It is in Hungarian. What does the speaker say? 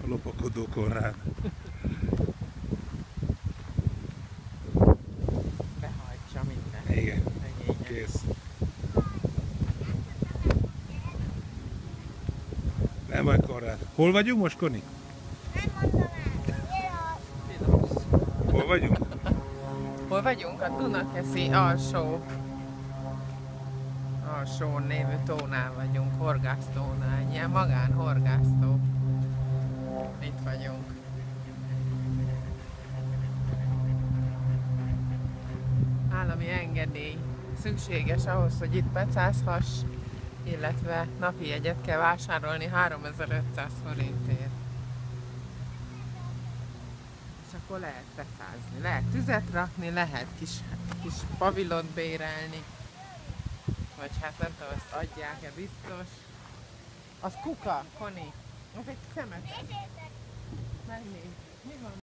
A lopakodó Konrád. Behajtsa minden. Igen, Legények. kész. Nem baj, Konrád. Hol vagyunk most, Koni? Nem mondom el. Hol vagyunk? Hol vagyunk? A Dunakeszi alsó névű tónál vagyunk, horgásztónál, ilyen magánhorgásztó. Itt vagyunk. Állami engedély szükséges ahhoz, hogy itt pecázhass, illetve napi jegyet kell vásárolni 3500 forintért. És akkor lehet pecázni, lehet tüzet rakni, lehet kis pavilont bérelni, vagy hát nem tudom, azt adják-e biztos. Az kuka, Koni, az egy szemet. Megnézd, mi van?